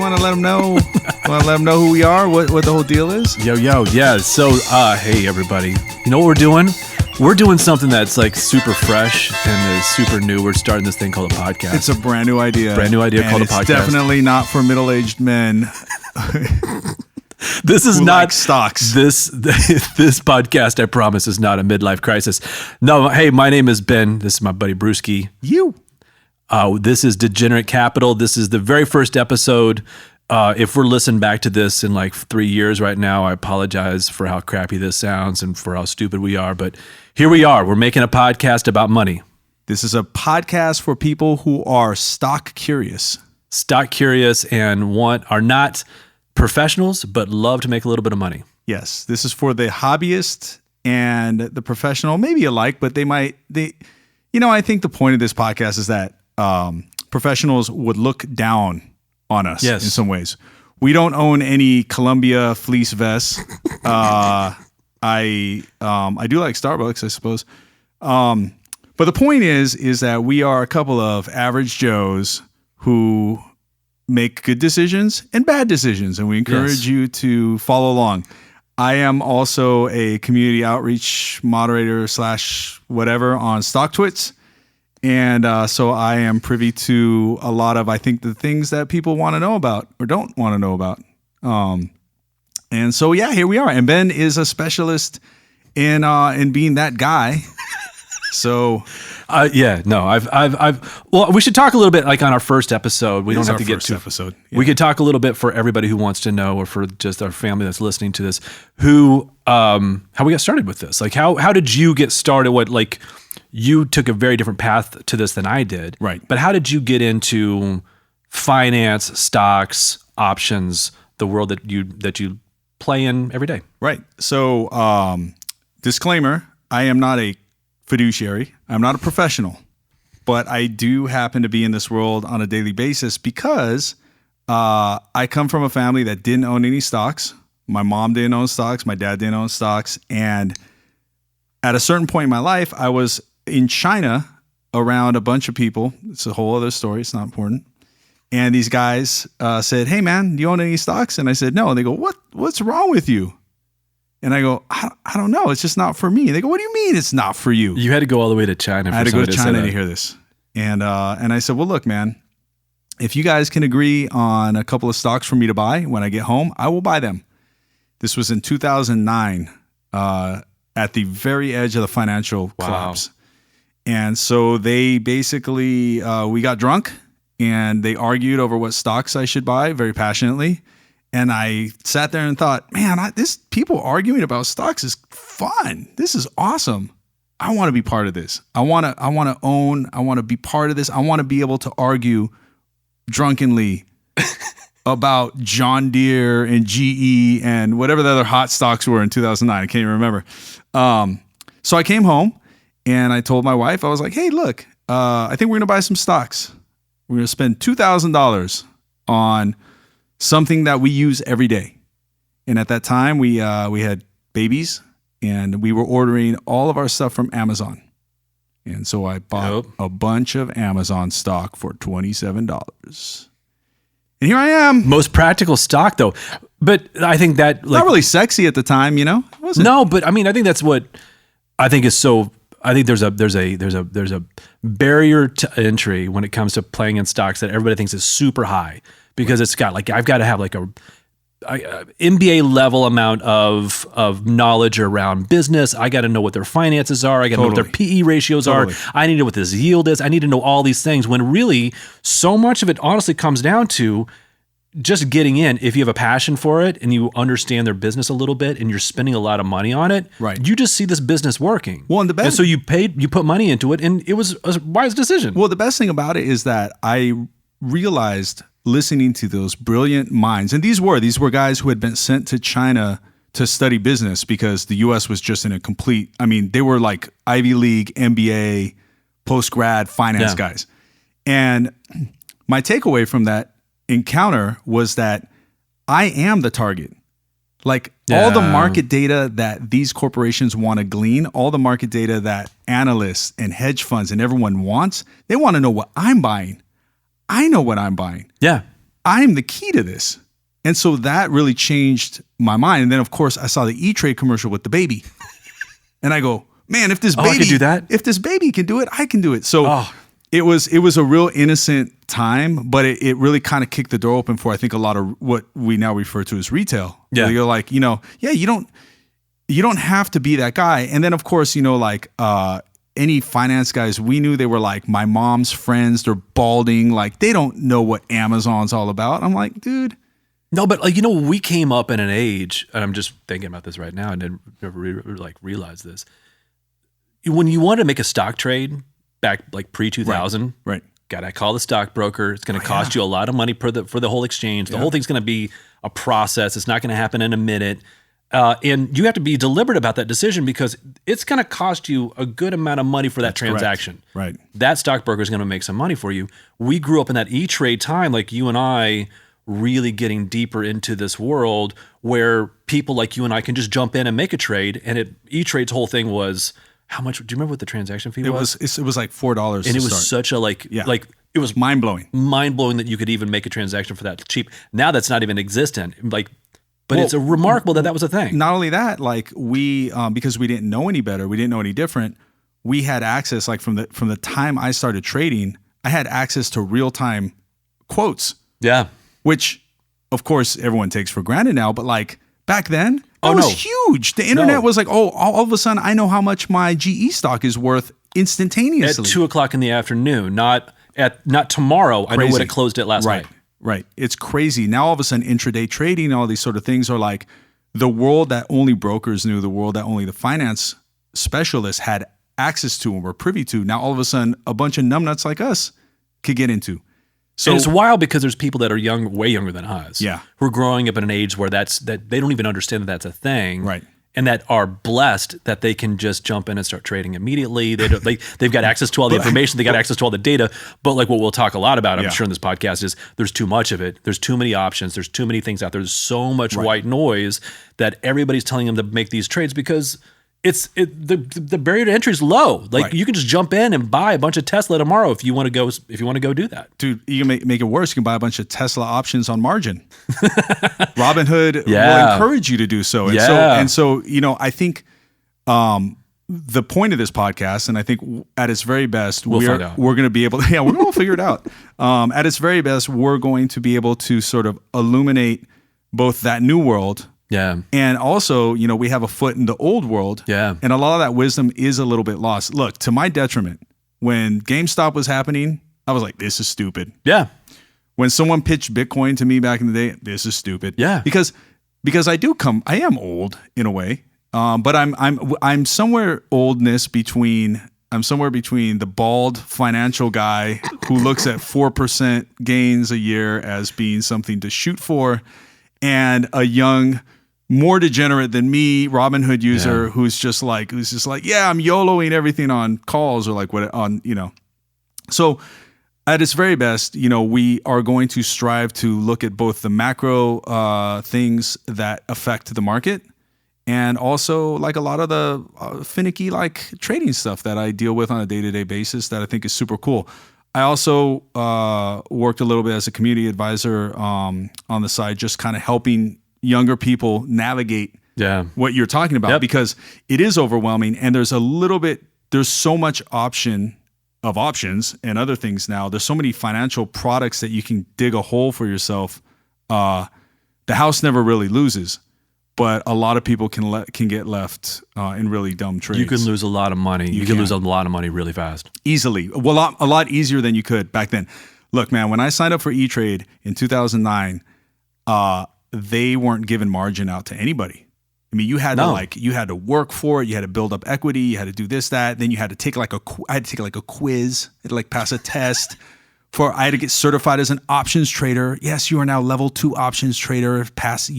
want to let them know? Want to let them know who we are? What the whole deal is? Yo, yeah. So, hey everybody. You know what we're doing? We're doing something that's like super fresh and is super new. We're starting this thing called a podcast. It's a brand new idea. Called a podcast. It's definitely not for middle-aged men. This is not like stocks. This podcast, I promise, is not a midlife crisis. No, hey, my name is Ben. This is my buddy Brewski. This is Degenerate Capital. This is the very first episode. If we're listening back to this in like 3 years right now, I apologize for how crappy this sounds and for how stupid we are. But here we are. We're making a podcast about money. This is a podcast for people who are stock curious. Stock curious and are not professionals, but love to make a little bit of money. Yes, this is for the hobbyist and the professional, maybe alike, but I think the point of this podcast is that professionals would look down on us in some ways. We don't own any Columbia fleece vests. I do like Starbucks, I suppose. But the point is that we are a couple of average Joes who make good decisions and bad decisions, and we encourage you to follow along. I am also a community outreach moderator / whatever on StockTwits. And so I am privy to a lot of, I think, the things that people want to know about or don't want to know about. And so, here we are. And Ben is a specialist in being that guy. So, well, we should talk a little bit like on our first episode. We don't have to get to episode. Yeah. We could talk a little bit for everybody who wants to know, or for just our family that's listening to this, how we got started with this. Like, how did you get started? You took a very different path to this than I did. Right. But how did you get into finance, stocks, options, the world that you play in every day? Right. So, disclaimer, I am not a fiduciary. I'm not a professional, but I do happen to be in this world on a daily basis because I come from a family that didn't own any stocks. My mom didn't own stocks. My dad didn't own stocks. And at a certain point in my life, I was in China around a bunch of people. It's a whole other story. It's not important. And these guys said, "Hey man, do you own any stocks?" And I said, "No." And they go, "What's wrong with you?" And I go, I don't know. It's just not for me. They go, "What do you mean it's not for you?" You had to go all the way to China. I had to go to China to hear this. And I said, "Well, look, man, if you guys can agree on a couple of stocks for me to buy when I get home, I will buy them." This was in 2009, at the very edge of the financial collapse. And so they basically, we got drunk and they argued over what stocks I should buy very passionately. And I sat there and thought, man, this people arguing about stocks is fun. This is awesome. I want to be part of this. I want to be part of this. I want to be able to argue drunkenly about John Deere and GE and whatever the other hot stocks were in 2009. I can't even remember. So I came home and I told my wife, I was like, "Hey, look, I think we're going to buy some stocks. We're going to spend $2,000 on something that we use every day." And at that time, we had babies and we were ordering all of our stuff from Amazon. And so I bought a bunch of Amazon stock for $27. And here I am. Most practical stock, though. But I think that not really sexy at the time, It wasn't. No, but I mean, I think that's what I think is so. I think there's a barrier to entry when it comes to playing in stocks that everybody thinks is super high because it's got I've got to have a MBA level amount of knowledge around business. I got to know what their finances are. I got to know what their PE ratios are. I need to know what this yield is. I need to know all these things when really so much of it honestly comes down to just getting in. If you have a passion for it and you understand their business a little bit and you're spending a lot of money on it, right, you just see this business working. Well, and so you put money into it and it was a wise decision. Well, the best thing about it is that I realized listening to those brilliant minds, and these were guys who had been sent to China to study business because the U.S. was just in a complete, they were like Ivy League, MBA, post-grad finance guys. And my takeaway from that encounter was that I am the target. All the market data that these corporations want to glean, all the market data that analysts and hedge funds and everyone wants, they want to know what I'm buying. I know what I'm buying. Yeah. I'm the key to this. And so that really changed my mind. And then, of course, I saw the E-Trade commercial with the baby. And I go, man, if this I can do that. If this baby can do it, I can do it. So it was a real innocent time, but it really kind of kicked the door open for, I think, a lot of what we now refer to as retail. Yeah. Where you're like, you don't have to be that guy. And then, of course, any finance guys, we knew they were like my mom's friends. They're balding. Like, they don't know what Amazon's all about. I'm like, dude. No, but we came up in an age, and I'm just thinking about this right now and didn't never realize this. When you want to make a stock trade back like pre-2000, right. Gotta call the stockbroker. It's going to cost you a lot of money for the whole exchange. The whole thing's going to be a process. It's not going to happen in a minute. And you have to be deliberate about that decision because it's going to cost you a good amount of money for that transaction. Correct. Right. That stockbroker is going to make some money for you. We grew up in that E-Trade time, like you and I, really getting deeper into this world where people like you and I can just jump in and make a trade. And E-Trade's whole thing was, how much? Do you remember what the transaction fee was? It was like $4. And it was such a it was mind blowing that you could even make a transaction for that cheap. Now that's not even existent. But it's remarkable that was a thing. Not only that, like we, because we didn't know any better, we didn't know any different. We had access, like from the time I started trading, I had access to real time quotes. Yeah. Which, of course, everyone takes for granted now. But like back then, that was huge. The internet was like, all of a sudden, I know how much my GE stock is worth instantaneously. At 2:00 in the afternoon, not tomorrow. Crazy. I know what it closed at last night. Right. It's crazy. Now, all of a sudden, intraday trading, all these sort of things are like the world that only brokers knew, the world that only the finance specialists had access to and were privy to. Now, all of a sudden, a bunch of numbnuts like us could get into. So and it's wild because there's people that are way younger than us, who are growing up in an age where that they don't even understand that that's a thing, right? And that are blessed that they can just jump in and start trading immediately. They've got access to all the information, they got access to all the data. But like what we'll talk a lot about, I'm sure in this podcast, is there's too much of it. There's too many options. There's too many things out there. There's so much white noise that everybody's telling them to make these trades because the barrier to entry is low. Like you can just jump in and buy a bunch of Tesla tomorrow if you want to go do that. Dude, you can make it worse. You can buy a bunch of Tesla options on margin. Robinhood will encourage you to do so. And so I think the point of this podcast, and I think at its very best, we're going to be able to, we're going to figure it out. At its very best, we're going to be able to sort of illuminate both that new world. Yeah. And also, we have a foot in the old world. Yeah. And a lot of that wisdom is a little bit lost. Look, to my detriment, when GameStop was happening, I was like, this is stupid. Yeah. When someone pitched Bitcoin to me back in the day, this is stupid. Yeah. Because I am old in a way. But I'm somewhere between the bald financial guy who looks at 4% gains a year as being something to shoot for, and a young, more degenerate than me Robinhood user who's just like, I'm YOLOing everything on calls or like what on. So at its very best, we are going to strive to look at both the macro things that affect the market, and also like a lot of the finicky like trading stuff that I deal with on a day-to-day basis that I think is super cool. I also worked a little bit as a community advisor on the side, just kind of helping younger people navigate what you're talking about, because it is overwhelming, and there's so much options and other things now. There's so many financial products that you can dig a hole for yourself. The house never really loses, but a lot of people can get left in really dumb trades. You can lose a lot of money. You can lose a lot of money really fast. Easily. Well, a lot easier than you could back then. Look, man, when I signed up for E-Trade in 2009, they weren't giving margin out to anybody. I mean, you had to work for it. You had to build up equity. You had to do this, that. Then you had to take I had to take a quiz. I had to pass a test. I had to get certified as an options trader. Yes, you are now level 2 options trader. Pass,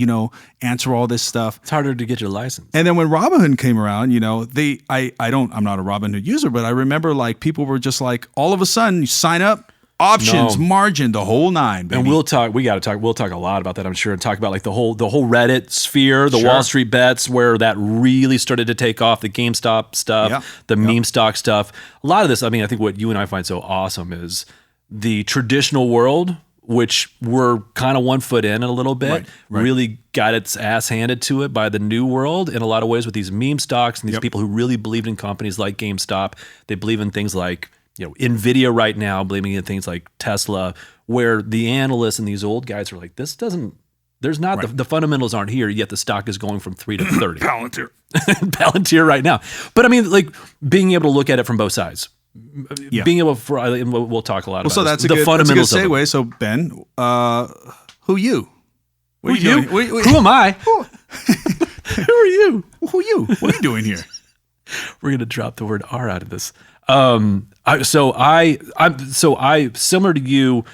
answer all this stuff. It's harder to get your license. And then when Robinhood came around, I'm not a Robinhood user, but I remember like people were just like, all of a sudden you sign up, options, margin, the whole nine, baby. And we'll talk a lot about that, I'm sure, and talk about like the whole Reddit sphere, the Wall Street bets, where that really started to take off, the GameStop stuff, the meme stock stuff. A lot of this, I mean, I think what you and I find so awesome is the traditional world which were kind of one foot in a little bit, Right. really got its ass handed to it by the new world in a lot of ways with these meme stocks and these people who really believed in companies like GameStop. They believe in things like, NVIDIA right now, believing in things like Tesla, where the analysts and these old guys are like, the fundamentals aren't here, yet the stock is going from 3 to 30. Palantir. Palantir right now. But I mean, like being able to look at it from both sides. Being able we'll talk a lot about so that's the fundamentals that's a good of it. segue. So Ben, who you? What are you doing? Who am I? Who are you? Who you? What are you doing here? We're gonna drop the word R out of this. I'm similar to you.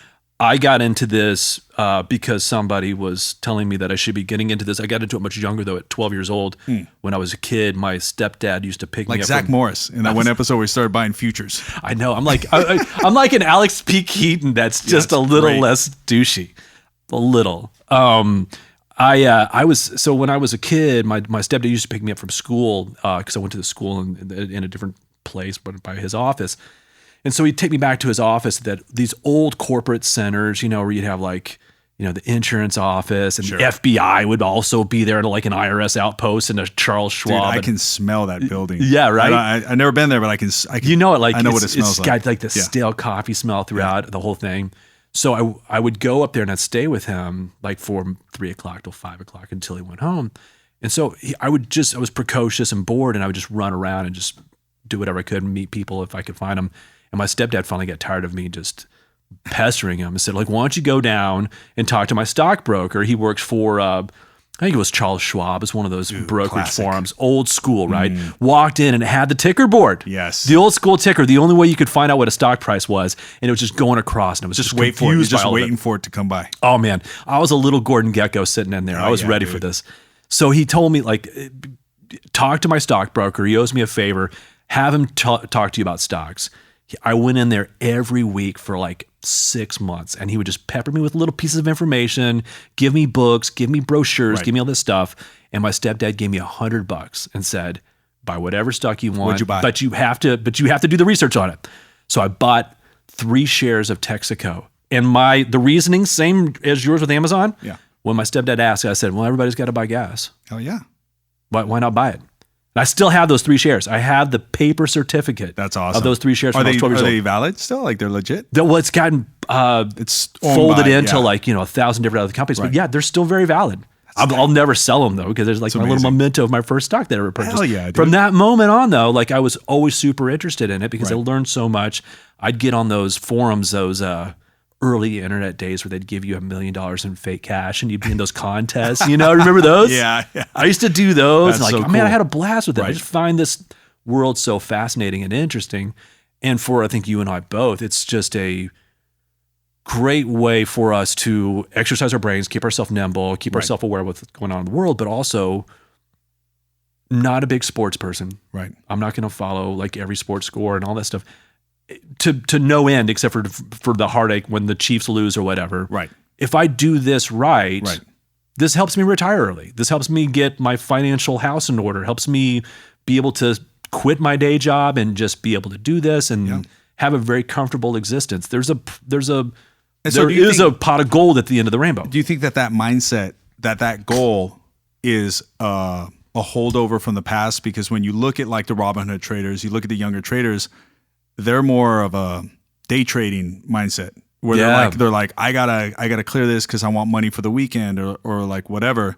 I got into this because somebody was telling me that I should be getting into this. I got into it much younger, though, at 12 years old. When I was a kid, my stepdad used to pick me up. Like Zach Morris in that one episode where he started buying futures. I know. I'm like I'm like an Alex P. Keaton that's just a little less douchey. A little. I was when I was a kid, my stepdad used to pick me up from school because I went to the school in a different place, but by his office. And so he'd take me back to his office, that these old corporate centers, where you'd have like, the insurance office and the FBI would also be there, like an IRS outpost and a Charles Schwab. Dude, I can smell that building. Yeah, right. I've never been there, but I can. You know it, like I know what it smells it's like. got like the stale coffee smell throughout the whole thing. So I would go up there and I'd stay with him like from 3 o'clock till 5 o'clock until he went home. And so I was precocious and bored, and I would just run around and just do whatever I could and meet people if I could find them. And my stepdad finally got tired of me just pestering him and said, like, why don't you go down and talk to my stockbroker? He works for, I think it was Charles Schwab. It's one of those brokerage classic. firms, old school, right? Walked in and it had the ticker board. Yes. The old school ticker, the only way you could find out what a stock price was. And it was just going across, and it was just confused by all of it. waiting for it to come by. Oh man, I was a little Gordon Gecko sitting in there. I was ready for this. So he told me, like, talk to my stockbroker. He owes me a favor. Have him talk to you about stocks. I went in there every week for like 6 months, and he would just pepper me with little pieces of information, give me books, give me brochures, give me all this stuff. And my stepdad gave me $100 and said, buy whatever stock you want. What'd you buy? But you have to do the research on it. So I bought 3 shares of Texaco. And the reasoning, same as yours with Amazon. Yeah. When my stepdad asked, I said, well, everybody's got to buy gas. Oh yeah. Why not buy it? And I still have those 3 shares. I have the paper certificate. That's awesome. Of those 3 shares Are from I was 12 years Are old. they valid still? Like they're legit? Well, it's gotten It's folded into yeah. like 1,000 different other companies. Right. But yeah, they're still very valid. I'll never sell them though, because there's like my little memento of my first stock that I ever purchased. Hell yeah, dude. From that moment on though, like I was always super interested in it because I learned so much. I'd get on those forums, those early internet days where they'd give you $1 million in fake cash and you'd be in those contests. Remember those? Yeah. I used to do those. That's And so man, I cool. had a blast with it. I Right. just find this world so fascinating and interesting. And for, I think you and I both, it's just a great way for us to exercise our brains, keep ourselves nimble, keep ourselves aware of what's going on in the world, but also not a big sports person. Right. I'm not going to follow like every sports score and all that stuff to no end, except for the heartache when the Chiefs lose or whatever. Right. If I do this right, this helps me retire early. This helps me get my financial house in order, helps me be able to quit my day job and just be able to do this and have a very comfortable existence. There is a pot of gold at the end of the rainbow. Do you think that mindset, that goal is a holdover from the past? Because when you look at like the Robinhood traders, you look at the younger traders, they're more of a day trading mindset where they're like, I gotta clear this because I want money for the weekend or like whatever.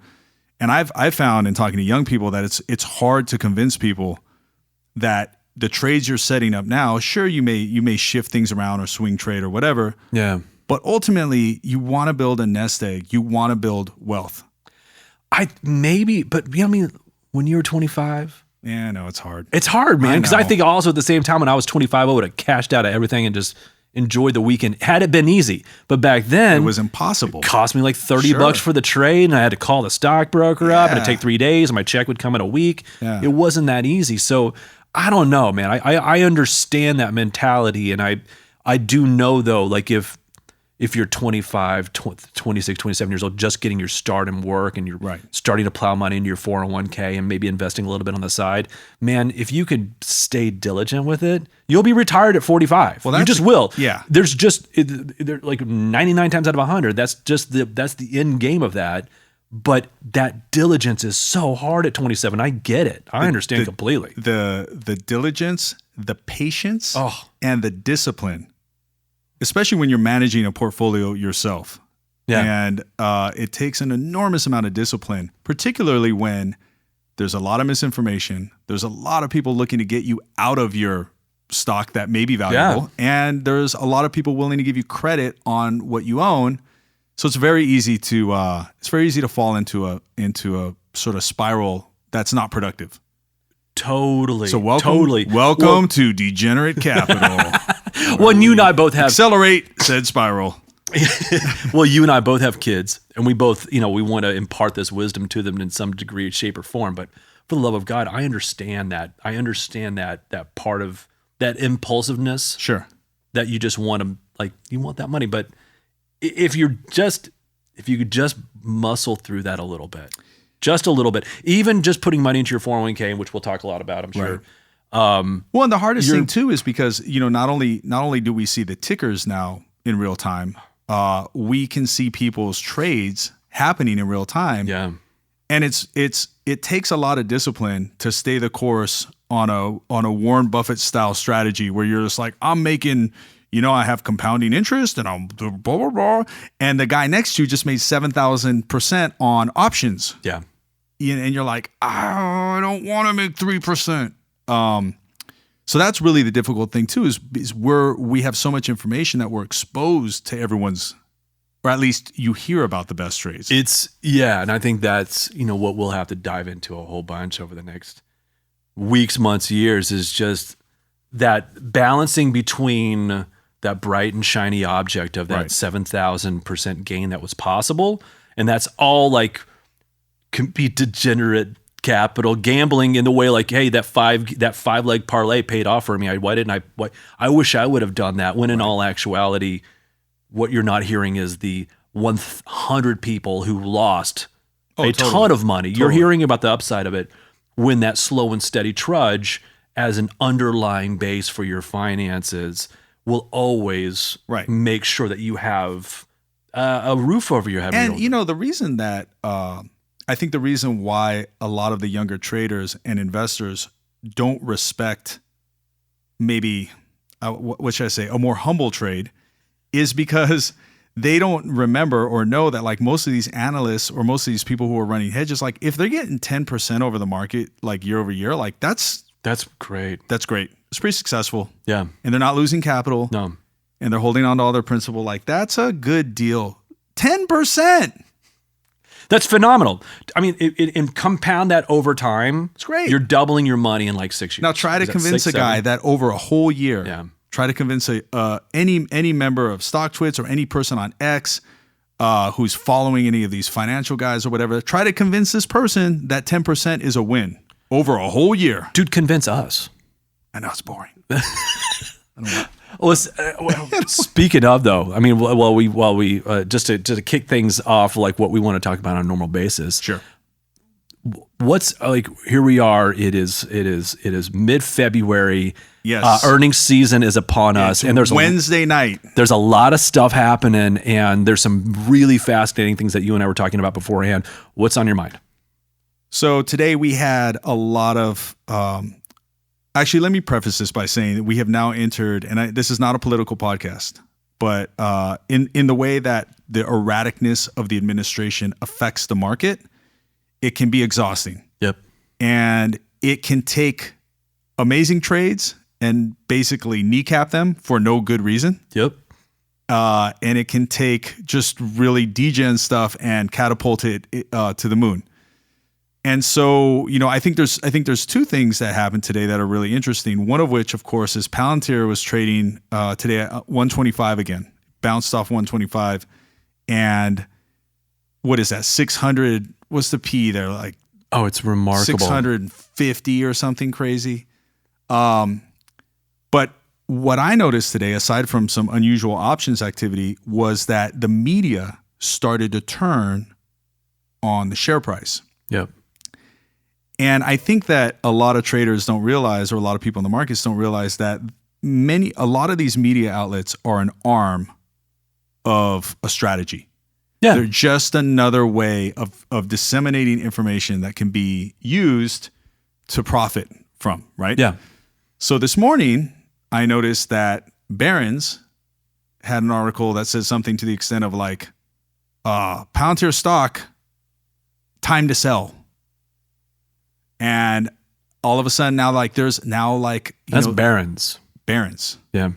And I've found in talking to young people that it's hard to convince people that the trades you're setting up now, sure, you may shift things around or swing trade or whatever. Yeah. But ultimately, you want to build a nest egg. You want to build wealth. But when you were 25, Yeah, no, it's hard. it's hard, man. Because I know. think also at the same time when I was 25, I would have cashed out of everything and just enjoyed the weekend had it been easy. But back then, It was impossible. it cost me like $30 Sure. for the trade, and I had to call the stockbroker up, and it'd Yeah. take 3 days, and my check would come in a week. Yeah. It wasn't that easy. So I don't know, man. I understand that mentality, and I do know though, like if if you're 25, 26, 27 years old, just getting your start in work and you're Right. starting to plow money into your 401k and maybe investing a little bit on the side, man, if you could stay diligent with it, you'll be retired at 45. Well, you that's just will. yeah. There's just like 99 times out of 100. That's the end game of that. But that diligence is so hard at 27. I get it. I understand completely. The diligence, the patience, Oh. and the discipline, especially when you're managing a portfolio yourself. Yeah. And it takes an enormous amount of discipline, particularly when there's a lot of misinformation. There's a lot of people looking to get you out of your stock that may be valuable. And there's a lot of people willing to give you credit on what you own. So it's very easy to fall into a sort of spiral that's not productive. Totally. So Totally. welcome to Degenerate Capital. Well, you and I both have Accelerate said spiral. Well, you and I both have kids, and we both, we want to impart this wisdom to them in some degree, shape, or form. But for the love of God, I understand that. I understand that part of that impulsiveness. Sure. That you just want to, you want that money. But if you could just muscle through that a little bit, just a little bit, even just putting money into your 401k, which we'll talk a lot about, I'm sure. Right. Well, and the hardest thing too is because, not only do we see the tickers now in real time, we can see people's trades happening in real time. Yeah. And it takes a lot of discipline to stay the course on a Warren Buffett style strategy where you're just like, I'm making, I have compounding interest and I'm blah, blah, blah. And the guy next to you just made 7,000% on options. Yeah. And you're like, I don't want to make 3%. So that's really the difficult thing too, is we have so much information that we're exposed to everyone's, or at least you hear about the best trades. And I think that's, what we'll have to dive into a whole bunch over the next weeks, months, years, is just that balancing between that bright and shiny object of that Right. 7,000% gain that was possible. And that's all can be degenerate capital gambling in the way hey, that five leg parlay paid off for me. I wish I would have done that, when in all actuality, what you're not hearing is the 100 people who lost ton of money. You're hearing about the upside of it when that slow and steady trudge as an underlying base for your finances will always make sure that you have a roof over your head. And the reason that I think the reason why a lot of the younger traders and investors don't respect maybe, what should I say, a more humble trade, is because they don't remember or know that most of these analysts or most of these people who are running hedges, if they're getting 10% over the market, year over year, that's great. That's great. It's pretty successful. Yeah. And they're not losing capital. No. And they're holding on to all their principal. That's a good deal. 10%. That's phenomenal. I mean, and compound that over time. It's great. You're doubling your money in 6 years. Now try to convince a guy that over a whole year. Yeah. Try to convince any member of StockTwits or any person on X who's following any of these financial guys or whatever. Try to convince this person that 10% is a win over a whole year. Dude, convince us. I know it's boring. Well, speaking of though, I mean, while we just to kick things off, what we want to talk about on a normal basis. Sure. What's here we are. It is mid-February. Yes. Earnings season is upon us, and there's Wednesday night. There's a lot of stuff happening, and there's some really fascinating things that you and I were talking about beforehand. What's on your mind? So today we had a lot of. Actually, let me preface this by saying that we have now entered, and this is not a political podcast, but in the way that the erraticness of the administration affects the market, it can be exhausting. Yep. And it can take amazing trades and basically kneecap them for no good reason. Yep. And it can take just really degen stuff and catapult it to the moon. And so, I think there's two things that happened today that are really interesting. One of which, of course, is Palantir was trading today at 125 again, bounced off 125, and what is that? 600. What's the P there? It's remarkable. 650 or something crazy. But what I noticed today, aside from some unusual options activity, was that the media started to turn on the share price. Yep. And I think that a lot of traders don't realize, or a lot of people in the markets don't realize, that a lot of these media outlets are an arm of a strategy. Yeah. They're just another way of disseminating information that can be used to profit from, right? Yeah. So this morning, I noticed that Barron's had an article that says something to the extent of like, Palantir stock, time to sell. And all of a sudden now, like, there's now like, That's Barron's. Yeah.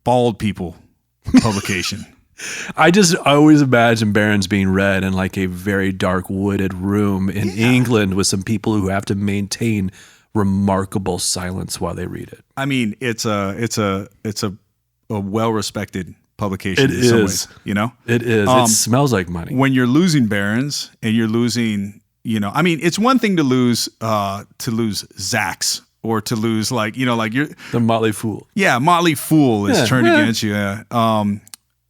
Bald people publication. I always imagine Barron's being read in like a very dark wooded room in England with some people who have to maintain remarkable silence while they read it. I mean, it's a well-respected publication. It in some is. ways, you know? It is. It smells like money. When you're losing Barron's and you're losing, I mean, it's one thing to lose Zach's or to lose like you're The Motley Fool. Yeah, Motley Fool is turned against you. Yeah.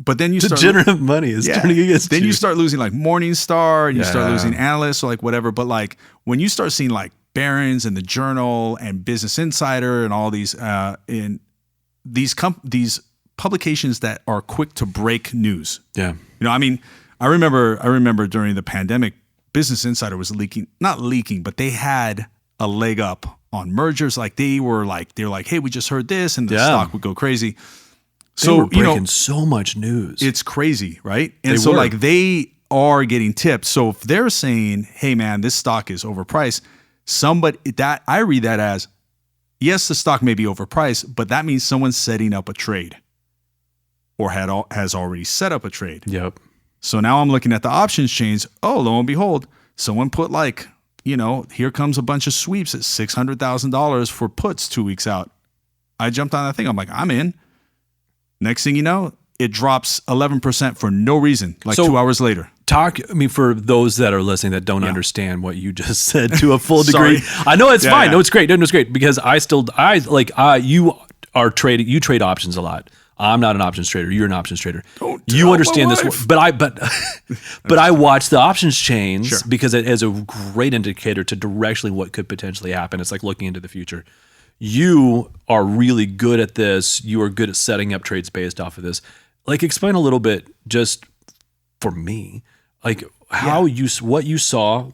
But then you start Degenerate money is turning against then you. you start losing like Morningstar and you start losing analysts or like whatever. But like when you start seeing like Barron's and the Journal and Business Insider and all these these publications that are quick to break news. Yeah. I mean, I remember during the pandemic, Business Insider was not leaking, but they had a leg up on mergers. Like they're like, hey, we just heard this, and the stock would go crazy. They were breaking so much news. It's crazy, right? And so like they are getting tipped. So if they're saying, hey man, this stock is overpriced, I read that as, yes, the stock may be overpriced, but that means someone's setting up a trade or has already set up a trade. Yep. So now I'm looking at the options chains. Oh, lo and behold, someone put like, here comes a bunch of sweeps at $600,000 for puts 2 weeks out. I jumped on that thing. I'm like, I'm in. Next thing you know, it drops 11% for no reason, like 2 hours later. For those that are listening that don't understand what you just said to a full degree. I know it's fine. Yeah. No, it's great. No, it's great because you trade options a lot. I'm not an options trader. You're an options trader. You understand this, but I watch the options chains because it is a great indicator to directionally what could potentially happen. It's like looking into the future. You are really good at this. You are good at setting up trades based off of this. Like, explain a little bit, just for me, like what you saw,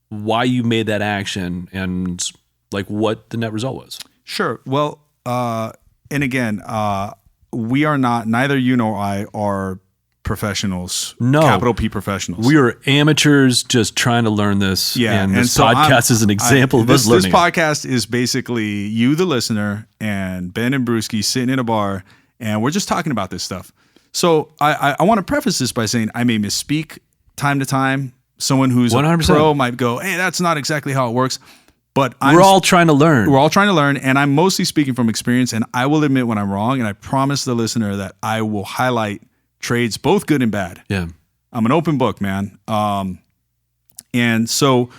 why you made that action, and like what the net result was. Sure. Well, and again, we are neither you nor I are professionals. No. Capital P professionals. We are amateurs just trying to learn this. Yeah. And this podcast is an example of us learning. This podcast is basically you, the listener, and Ben and Brewski sitting in a bar, and we're just talking about this stuff. So I want to preface this by saying I may misspeak time to time. Someone who's 100%. A pro might go, hey, that's not exactly how it works. But we're all trying to learn. We're all trying to learn, and I'm mostly speaking from experience, and I will admit when I'm wrong, and I promise the listener that I will highlight trades, both good and bad. Yeah. I'm an open book, man. And so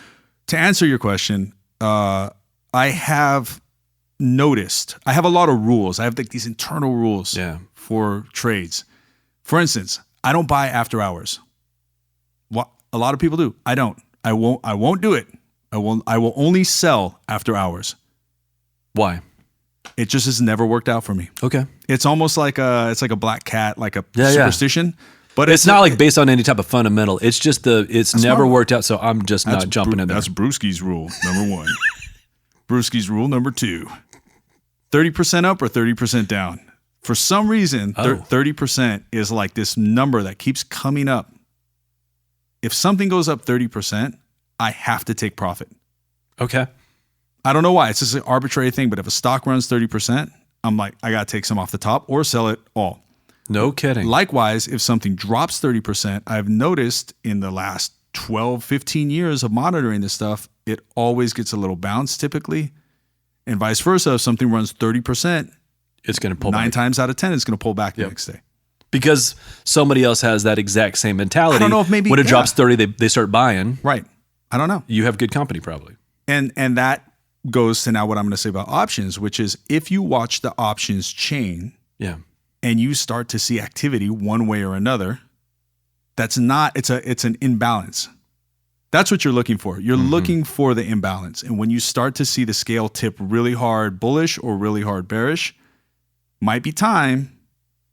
to answer your question, I have noticed, I have a lot of rules. I have like these internal rules for trades. For instance, I don't buy after hours. What a lot of people do. I don't. I won't do it. I will only sell after hours. Why? It just has never worked out for me. Okay. It's almost like a black cat, like a superstition. Yeah. But it's not like based on any type of fundamental. It's just it's never worked out, so I'm just not jumping in there. That's Brewski's rule, number 1. Brewski's rule, number 2. 30% up or 30% down. For some reason, 30% is like this number that keeps coming up. If something goes up 30%, I have to take profit. Okay. I don't know why. It's just an arbitrary thing, but if a stock runs 30%, I'm like, I got to take some off the top or sell it all. No kidding. Likewise, if something drops 30%, I've noticed in the last 12, 15 years of monitoring this stuff, it always gets a little bounce typically. And vice versa, if something runs 30%, it's going to pull 9 back. times out of 10, it's going to pull back the next day. Because somebody else has that exact same mentality. I don't know if maybe when it drops 30, they start buying. Right. I don't know. You have good company probably. And that goes to now what I'm going to say about options, which is if you watch the options chain Yeah. and you start to see activity one way or another, it's an imbalance. That's what you're looking for. You're looking for the imbalance. And when you start to see the scale tip really hard bullish or really hard bearish, might be time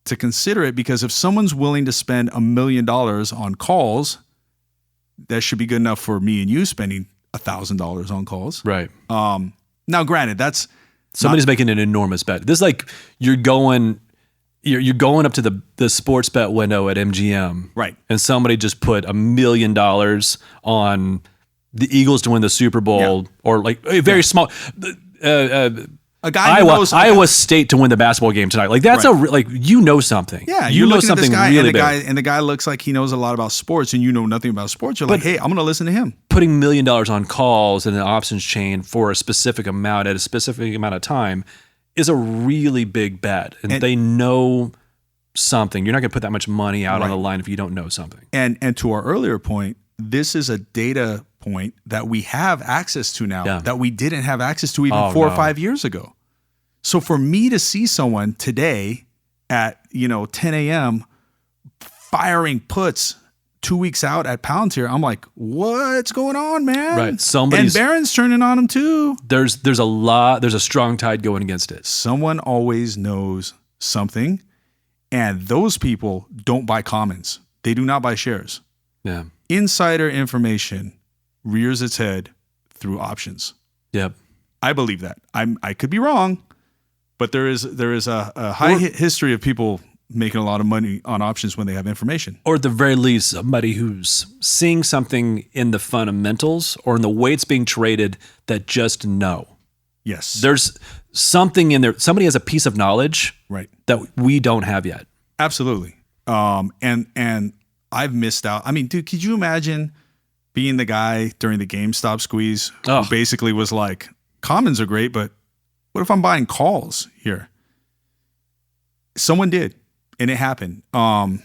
to consider it, because if someone's willing to spend $1 million on calls, that should be good enough for me and you spending $1,000 on calls. Right. Now, granted, that's somebody's making an enormous bet. This is like you're going up to the sports bet window at MGM, right? And somebody just put $1 million on the Eagles to win the Super Bowl, or like a very small. A guy who knows Iowa State to win the basketball game tonight. Like that's right. You know something. Yeah, you know looking something at this guy, really and the guy looks like he knows a lot about sports, and you know nothing about sports. You're like, hey, I'm going to listen to him. Putting $1 million on calls in an options chain for a specific amount at a specific amount of time is a really big bet, and they know something. You're not going to put that much money out on the line if you don't know something. And to our earlier point, this is a data point that we have access to now that we didn't have access to even 4 or 5 years ago. So for me to see someone today at 10 a.m. firing puts 2 weeks out at Palantir, I'm like, what's going on, man? Right. And Barron's turning on him too. There's a strong tide going against it. Someone always knows something, and those people don't buy commons. They do not buy shares. Yeah. Insider information rears its head through options. Yep. I believe that. I could be wrong, but there is a high history of people making a lot of money on options when they have information. Or at the very least, somebody who's seeing something in the fundamentals or in the way it's being traded that just know. Yes. There's something in there. Somebody has a piece of knowledge that we don't have yet. Absolutely. And I've missed out. I mean, dude, could you imagine being the guy during the GameStop squeeze who basically was like, commons are great, but what if I'm buying calls here? Someone did, and it happened. And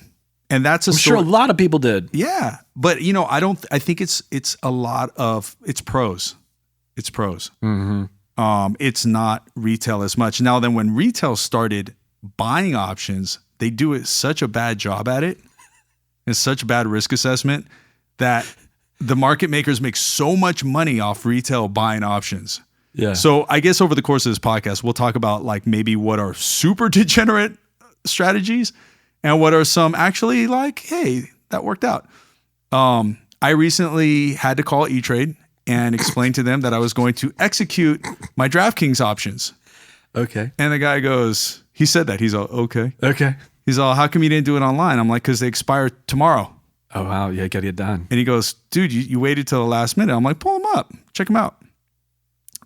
that's I'm sure a lot of people did. Yeah, but I think it's a lot of it's pros. It's pros. Mm-hmm. It's not retail as much. Now then, when retail started buying options, they do it such a bad job at it and such bad risk assessment that the market makers make so much money off retail buying options. Yeah. So I guess over the course of this podcast, we'll talk about like maybe what are super degenerate strategies and what are some actually like, hey, that worked out. I recently had to call E-Trade and explain to them that I was going to execute my DraftKings options. Okay. And the guy goes, he said that. He's all, okay. Okay. He's all, how come you didn't do it online? I'm like, because they expire tomorrow. Oh, wow. Yeah, got to get done. And he goes, dude, you waited till the last minute. I'm like, pull them up. Check them out.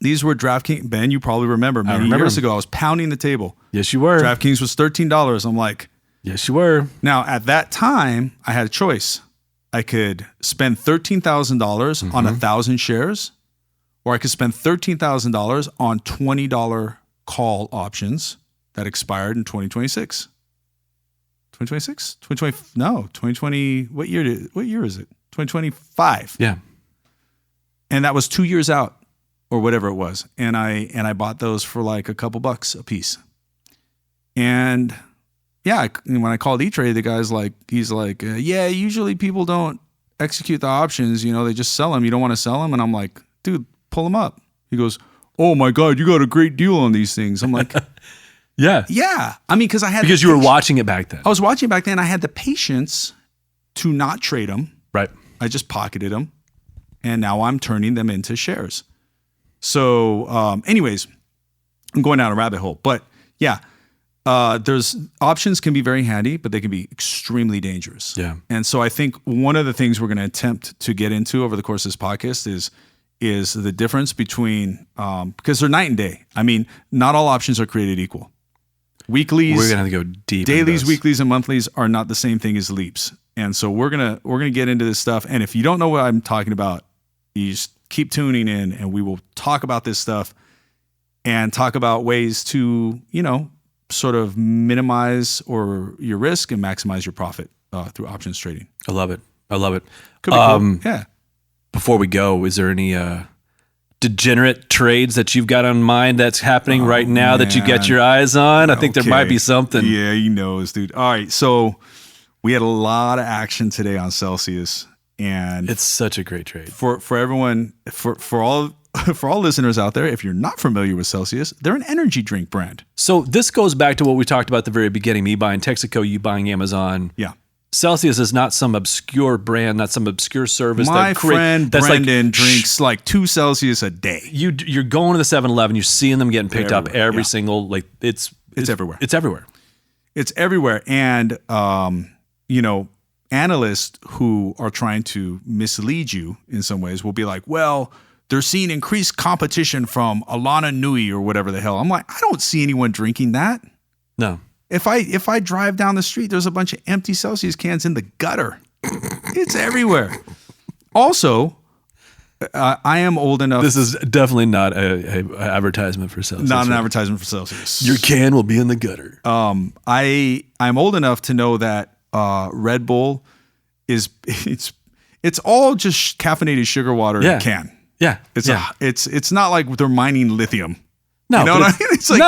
These were DraftKings. Ben, you probably remember many years ago, I was pounding the table. Yes, you were. DraftKings was $13. I'm like, yes, you were. Now, at that time, I had a choice. I could spend $13,000 on 1,000 shares, or I could spend $13,000 on $20 call options that expired in 2026. 2026? 2020? No, 2020. What year is it? 2025. Yeah. And that was 2 years out or whatever it was. And I bought those for like a couple bucks a piece. And yeah, when I called E-Trade, the guy's like, yeah, usually people don't execute the options. They just sell them. You don't want to sell them. And I'm like, dude, pull them up. He goes, oh my God, you got a great deal on these things. I'm like, yeah. I mean, because you were watching it back then. I was watching it back then. I had the patience to not trade them. Right. I just pocketed them. And now I'm turning them into shares. So anyways, I'm going down a rabbit hole. But yeah, there's options can be very handy, but they can be extremely dangerous. Yeah. And so I think one of the things we're going to attempt to get into over the course of this podcast is the difference between, because they're night and day. I mean, not all options are created equal. Weeklies, we're going to go deep. Dailies, weeklies, and monthlies are not the same thing as leaps. And so we're gonna get into this stuff. And if you don't know what I'm talking about, you just keep tuning in, and we will talk about this stuff and talk about ways to, sort of minimize your risk and maximize your profit through options trading. I love it. Could be cool. Yeah. Before we go, is there any degenerate trades that you've got on mind that's happening right now that you got your eyes on? I think there might be something. Yeah, he knows, dude. All right, so we had a lot of action today on Celsius, and It's such a great trade. for everyone, for all for all listeners out there, if you're not familiar with Celsius, they're an energy drink brand. So this goes back to what we talked about at the very beginning, me buying Texaco, you buying Amazon. Yeah. Celsius is not some obscure brand, not some obscure service. My friend that's Brendan like, drinks like 2 Celsius a day. You're going to the 7-Eleven, you're seeing them getting picked up Everywhere, every yeah. single, like it's everywhere. It's everywhere. It's everywhere. And, analysts who are trying to mislead you in some ways will be like, well, they're seeing increased competition from Alana Nui or whatever the hell. I'm like, I don't see anyone drinking that. No. If I drive down the street, there's a bunch of empty Celsius cans in the gutter. It's everywhere. Also, I am old enough. This is definitely not a advertisement for Celsius. Not an advertisement for Celsius. Your can will be in the gutter. I'm old enough to know that Red Bull it's all just caffeinated sugar water in a can. Yeah. It's not like they're mining lithium. No, you know what I mean? It's like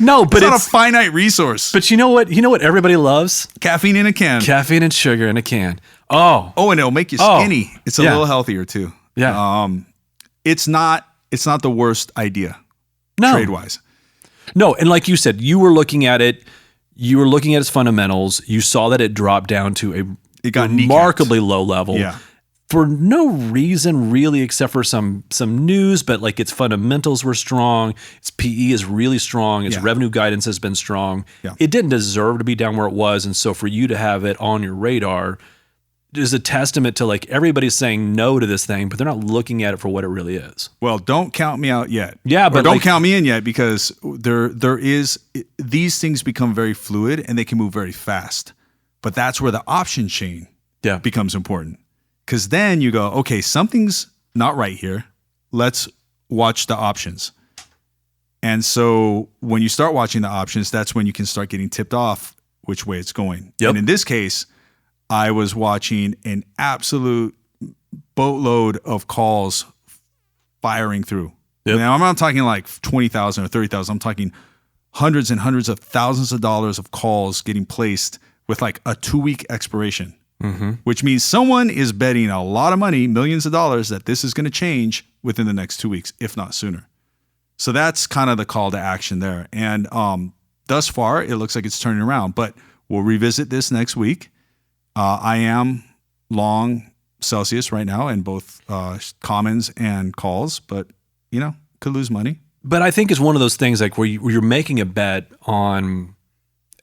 no, but it's not a finite resource. But you know what? You know what everybody loves? Caffeine in a can. Caffeine and sugar in a can. Oh, and it'll make you skinny. It's a little healthier too. Yeah. It's not the worst idea. No. Trade wise. No, and like you said, you were looking at it. You were looking at its fundamentals. You saw that it dropped down to it got remarkably low level. Yeah. For no reason really, except for some news, but like its fundamentals were strong. Its PE is really strong. Its revenue guidance has been strong. Yeah. It didn't deserve to be down where it was. And so for you to have it on your radar is a testament to like everybody's saying no to this thing, but they're not looking at it for what it really is. Well, don't count me out yet. Yeah, but don't count me in yet because these things become very fluid and they can move very fast. But that's where the option chain becomes important. Because then you go, okay, something's not right here. Let's watch the options. And so when you start watching the options, that's when you can start getting tipped off which way it's going. Yep. And in this case, I was watching an absolute boatload of calls firing through. Yep. Now, I'm not talking like 20,000 or 30,000. I'm talking hundreds and hundreds of thousands of dollars of calls getting placed with like a 2-week expiration. Mm-hmm. Which means someone is betting a lot of money, millions of dollars, that this is going to change within the next 2 weeks, if not sooner. So that's kind of the call to action there. And thus far, it looks like it's turning around. But we'll revisit this next week. I am long Celsius right now in both commons and calls, but, could lose money. But I think it's one of those things like where you're making a bet on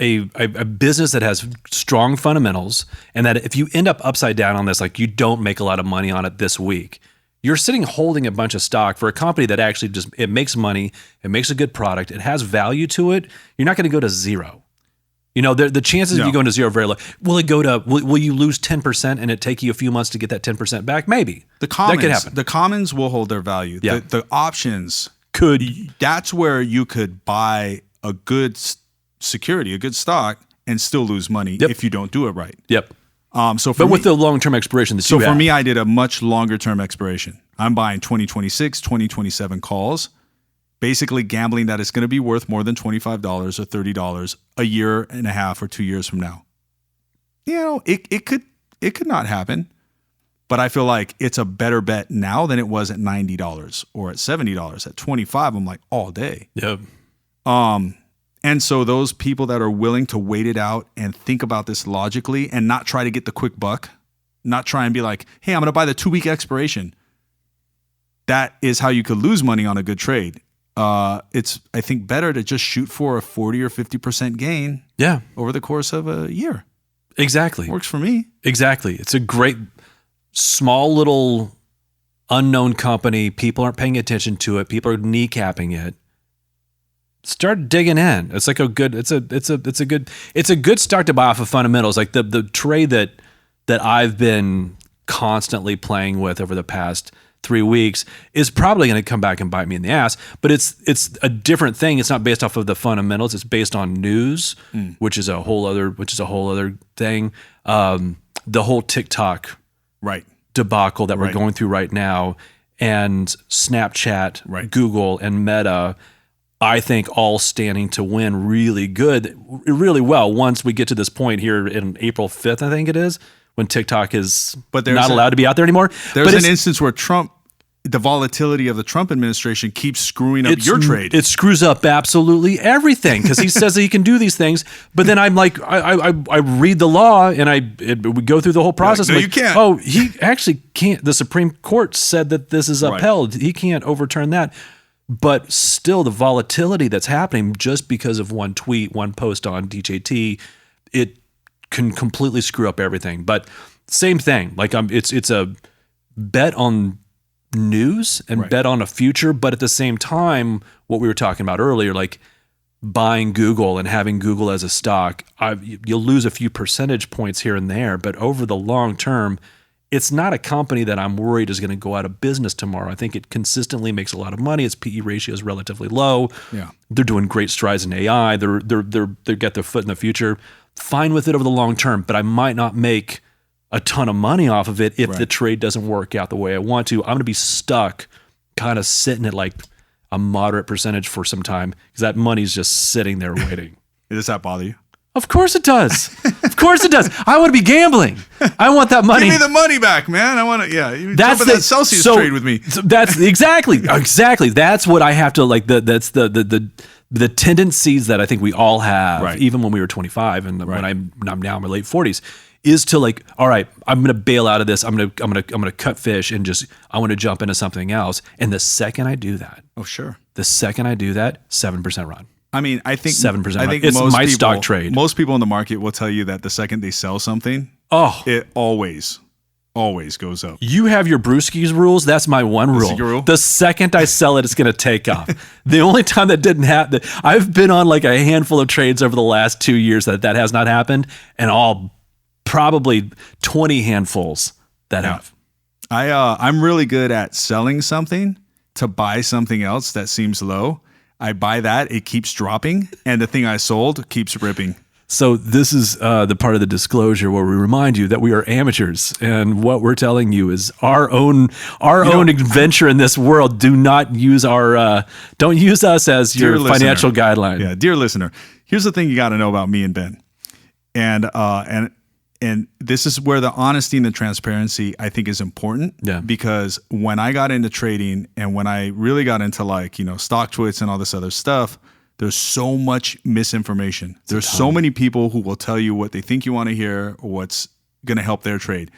a business that has strong fundamentals, and that if you end up upside down on this, like you don't make a lot of money on it this week, you're sitting holding a bunch of stock for a company that actually it makes money, it makes a good product, it has value to it. You're not going to go to zero. The chances of you going to zero are very low. Will you lose 10% and it take you a few months to get that 10% back? Maybe. The commons, that could happen. The commons will hold their value. Yeah. The options could. That's where you could buy a good security, a good stock, and still lose money if you don't do it right. Yep. But with the long-term expiration that you have. So for me, I did a much longer-term expiration. I'm buying 2026, 2027 calls, basically gambling that it's going to be worth more than $25 or $30 a year and a half or 2 years from now. It could not happen, but I feel like it's a better bet now than it was at $90 or at $70. At $25, I'm like all day. Yep. And so those people that are willing to wait it out and think about this logically and not try to get the quick buck, not try and be like, hey, I'm going to buy the 2-week expiration. That is how you could lose money on a good trade. It's, I think, better to just shoot for a 40 or 50% gain over the course of a year. Exactly. Works for me. Exactly. It's a great, small little unknown company. People aren't paying attention to it. People are kneecapping it. Start digging in. It's like it's a good start to buy off of fundamentals. Like the trade that I've been constantly playing with over the past 3 weeks is probably going to come back and bite me in the ass, but it's a different thing. It's not based off of the fundamentals. It's based on news, which is a whole other thing. The whole TikTok debacle that we're going through right now. and Snapchat, Right. Google, and Meta, I think all standing to win really well once we get to this point here in April 5th, I think it is, when TikTok is not allowed to be out there anymore. There's an instance where the volatility of the Trump administration keeps screwing up your trade. It screws up absolutely everything because he says that he can do these things. But then I'm like, I read the law and we go through the whole process. No, like, you can't. Oh, he actually can't. The Supreme Court said that this is upheld. He can't overturn that. But still, the volatility that's happening just because of one tweet, one post on DJT, it can completely screw up everything. But same thing. Like it's a bet on news and bet on a future, but at the same time, what we were talking about earlier, like buying Google and having Google as a stock, you'll lose a few percentage points here and there, but over the long term, it's not a company that I'm worried is going to go out of business tomorrow. I think it consistently makes a lot of money. Its PE ratio is relatively low. Yeah, they're doing great strides in AI. They get their foot in the future. Fine with it over the long term, but I might not make a ton of money off of it if the trade doesn't work out the way I want to. I'm going to be stuck kind of sitting at like a moderate percentage for some time because that money's just sitting there waiting. Does that bother you? Of course it does. Of course it does. I want to be gambling. I want that money. Give me the money back, man. I want to. Yeah, you jump in that Celsius trade with me. So that's exactly. That's what I have to like. That's the tendencies that I think we all have, even when we were 25 and when I'm now in my late 40s, is to like, all right, I'm going to bail out of this. I'm going to cut fish and I want to jump into something else. And the second I do that, the second I do that, 7% run. I mean, I think 7%. I think it's most my people, stock trade. Most people in the market will tell you that the second they sell something, it always goes up. You have your Brewski's rules. That's my one rule. Your rule. The second I sell it, it's going to take off. The only time that didn't happen, I've been on like a handful of trades over the last 2 years that has not happened, and all probably 20 handfuls that have. I'm really good at selling something to buy something else that seems low. I buy that, it keeps dropping, and the thing I sold keeps ripping. So this is the part of the disclosure where we remind you that we are amateurs, and what we're telling you is our own adventure in this world. Do not use don't use us as your financial guideline. Yeah, dear listener, here's the thing you got to know about me and Ben, and this is where the honesty and the transparency I think is important. Yeah. Because when I got into trading and when I really got into stock twits and all this other stuff, there's so much misinformation. There's so many people who will tell you what they think you want to hear or what's going to help their trade.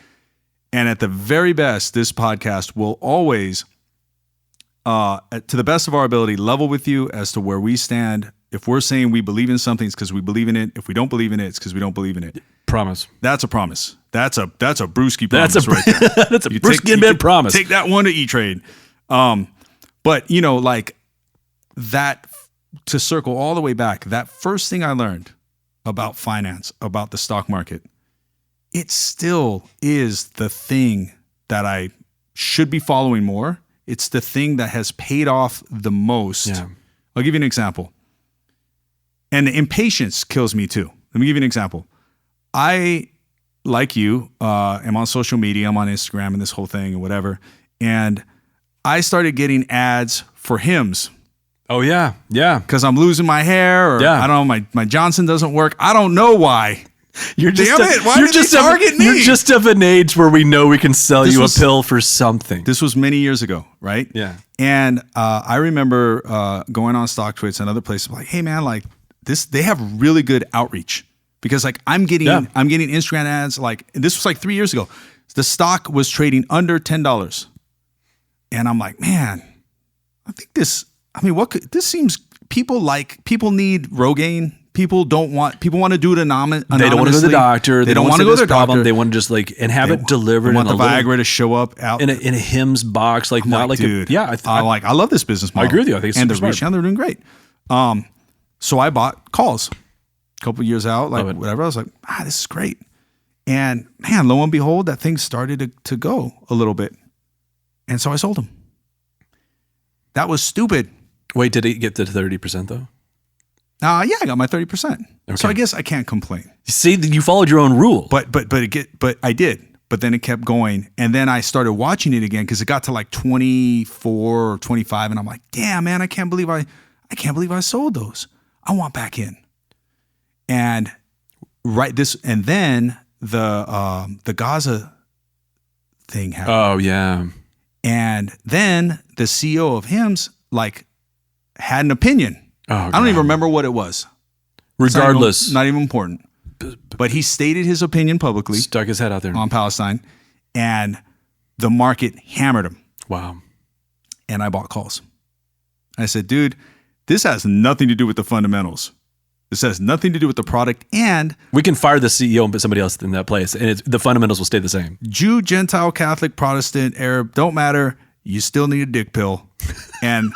And at the very best, this podcast will always, to the best of our ability, level with you as to where we stand. If we're saying we believe in something, it's because we believe in it. If we don't believe in it, it's because we don't believe in it. Promise. That's a promise. That's a Brewski promise right there. That's a Brewski and Ben promise. Take that one to E-Trade. But like that, to circle all the way back, that first thing I learned about finance, about the stock market, it still is the thing that I should be following more. It's the thing that has paid off the most. Yeah. I'll give you an example. And the impatience kills me too. Let me give you an example. I, like you, am on social media. I'm on Instagram and this whole thing and whatever. And I started getting ads for hymns. Oh, yeah. Yeah. Because I'm losing my hair or I don't know, my Johnson doesn't work. I don't know why. You're just Why did they target me? You're just of an age where we know we can sell you a pill for something. This was many years ago, right? Yeah. And I remember going on Stock Twits and other places like, hey man, like this, they have really good outreach because like I'm getting Instagram ads. Like this was like 3 years ago. The stock was trading under $10, and I'm like, man, I think this. I mean, this seems people need Rogaine. People want to do it anonymously. They don't want to go to the doctor. They don't want to go to their doctor. They want to just like and have it delivered. They want the Viagra to show up out in a Hims box, like not like dude. I love this business model. I agree with you. I think it's super smart. And they're doing great. So I bought calls a couple years out, like whatever. I was like, this is great. And man, lo and behold, that thing started to go a little bit, and so I sold them. That was stupid. Wait, did it get to 30% though? Yeah, I got my 30%. Okay. So I guess I can't complain. See, you followed your own rule. But I did. but then it kept going. And then I started watching it again because it got to like 24 or 25. And I'm like, damn, man, I can't believe I sold those. I want back in. And then the Gaza thing happened. Oh yeah. And then the CEO of Hims like had an opinion. Oh, I don't even remember what it was. Regardless. Not even important. But he stated his opinion publicly. Stuck his head out there. On Palestine. And the market hammered him. Wow. And I bought calls. I said, dude, this has nothing to do with the fundamentals. This has nothing to do with the product. And we can fire the CEO and put somebody else in that place. And the fundamentals will stay the same. Jew, Gentile, Catholic, Protestant, Arab, don't matter. You still need a dick pill. And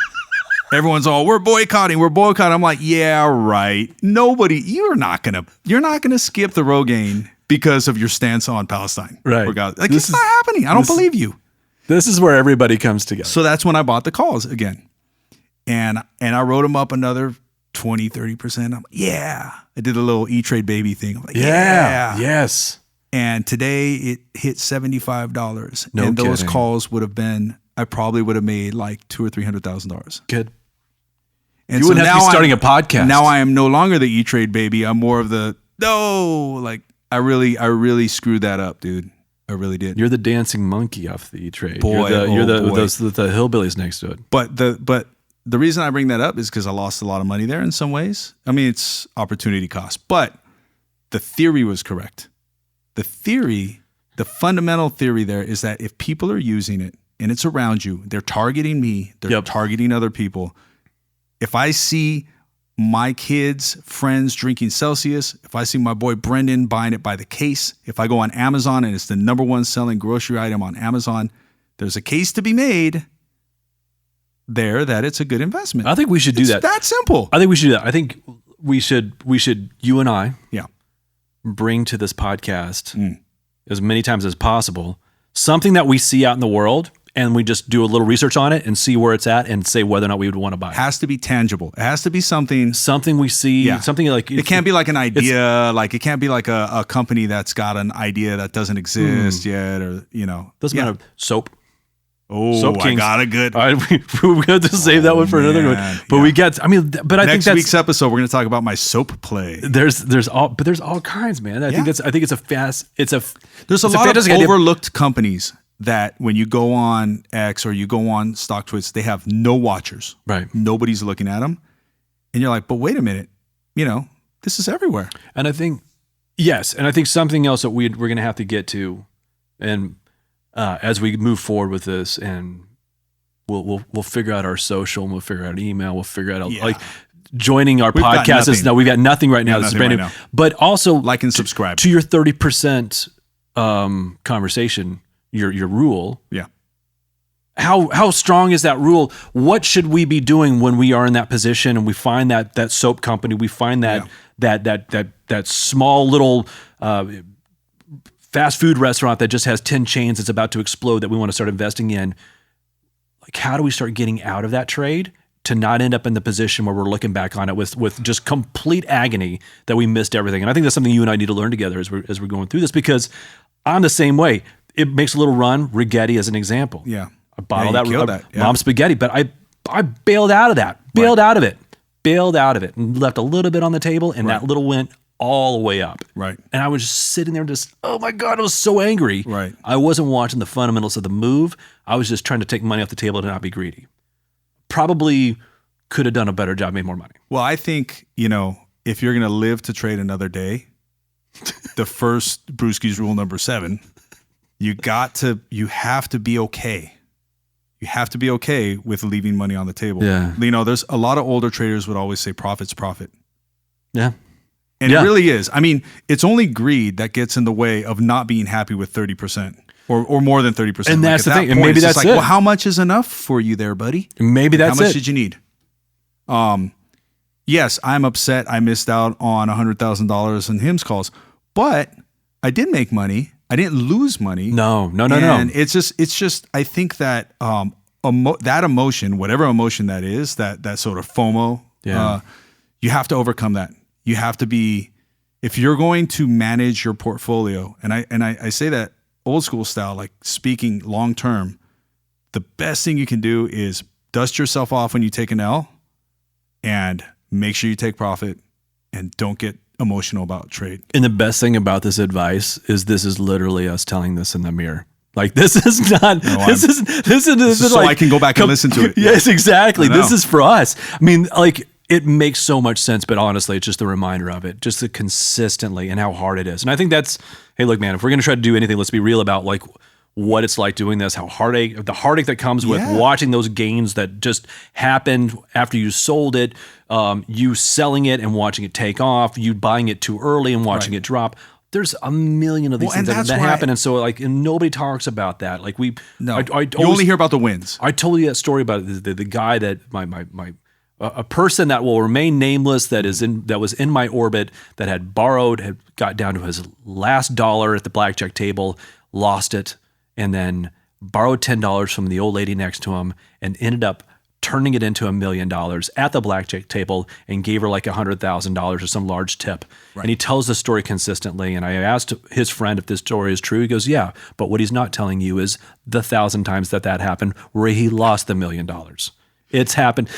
everyone's all, we're boycotting. I'm like, yeah, right. You're not gonna skip the Rogaine because of your stance on Palestine. Right. Like, it's not happening. I don't believe you. This is where everybody comes together. So that's when I bought the calls again. And I wrote them up another 20, 30%. I'm like, yeah. I did a little E-Trade baby thing. I'm like, yeah. Yes. And today it hit $75. No and those kidding. calls would have been, I probably would have made like $200,000 or $300,000. Good. And you wouldn't have to be starting a podcast. Now I am no longer the E-Trade baby. I'm more of the, like I really screwed that up, dude. I really did. You're the dancing monkey off the E-Trade. Boy, you're the boy. the hillbillies next to it. But the reason I bring that up is because I lost a lot of money there in some ways. I mean, it's opportunity cost, but the theory was correct. The fundamental theory there is that if people are using it and it's around you, they're targeting me, they're targeting other people. If I see my kids' friends drinking Celsius, if I see my boy Brendan buying it by the case, if I go on Amazon and it's the number one selling grocery item on Amazon, there's a case to be made there that it's a good investment. I think we should do that. It's that simple. I think we should do that. I think we should you and I bring to this podcast as many times as possible something that we see out in the world, and we just do a little research on it and see where it's at and say whether or not we would want to buy it. It has to be tangible. It has to be something we see, something like it can't be like an idea, like it can't be like a company that's got an idea that doesn't exist yet, or doesn't matter. Soap. Oh, Soap I Kings. got a good. All right, we have to save that one for another one. But we get. I mean, but I think next week's episode we're going to talk about my soap play. There's all kinds, man. I think it's a fast. There's a lot of overlooked companies that when you go on X or you go on StockTwits, they have no watchers. Right. Nobody's looking at them, and you're like, but wait a minute, this is everywhere. And I think and I think something else that we're going to have to get to, and. As we move forward with this, and we'll figure out our social, and we'll figure out email, we'll figure out like joining our podcast is now. We've got nothing right now. This is brand new, but also like and subscribe to your 30% conversation. Your rule. Yeah. How strong is that rule? What should we be doing when we are in that position and we find that soap company, we find that small little. Fast food restaurant that just has 10 chains that's about to explode that we want to start investing in. Like, how do we start getting out of that trade to not end up in the position where we're looking back on it with just complete agony that we missed everything? And I think that's something you and I need to learn together as we're going through this, because I'm the same way. It makes a little run. Rigetti as an example. Yeah. I bottled that. Yeah. Mom spaghetti, but I bailed out of that. Bailed out of it and left a little bit on the table, and that little went all the way up. Right. And I was just sitting there just, oh my God, I was so angry. Right. I wasn't watching the fundamentals of the move. I was just trying to take money off the table to not be greedy. Probably could have done a better job, made more money. Well, I think, if you're going to live to trade another day, the first Brewski's rule number 7, you have to be okay. You have to be okay with leaving money on the table. Yeah. There's a lot of older traders would always say profit's profit. Yeah. And it really is. I mean, it's only greed that gets in the way of not being happy with 30% or more than 30%. And that's the thing. And point, maybe that's like, it. well, how much is enough for you there, buddy? Maybe that's it. How much did you need? Yes, I'm upset. I missed out on $100,000 in Hims calls, but I did make money. I didn't lose money. No. And it's just. I think that that emotion, whatever emotion that is, that sort of FOMO, you have to overcome that. You have to be, if you're going to manage your portfolio, and I say that old school style, like speaking long term, the best thing you can do is dust yourself off when you take an L and make sure you take profit and don't get emotional about trade. And the best thing about this advice is this is literally us telling this in the mirror. Like this is not, this is so like, I can go back and listen to it. Yes, exactly. This is for us. I mean, like it makes so much sense, but honestly, it's just a reminder of it, just the consistently and how hard it is. And I think that's, hey, look, man, if we're going to try to do anything, let's be real about like what it's like doing this, the heartache that comes with watching those gains that just happened after you sold it, you selling it and watching it take off, you buying it too early and watching it drop. There's a million of these things that happen. And so like, and nobody talks about that. Like you only hear about the wins. I told you that story about the guy that a person that will remain nameless that was in my orbit that had got down to his last dollar at the blackjack table, lost it, and then borrowed $10 from the old lady next to him and ended up turning it into $1 million at the blackjack table and gave her like $100,000 or some large tip. Right. And he tells the story consistently. And I asked his friend if this story is true. He goes, yeah, but what he's not telling you is the 1,000 times that happened where he lost the $1 million. It's happened.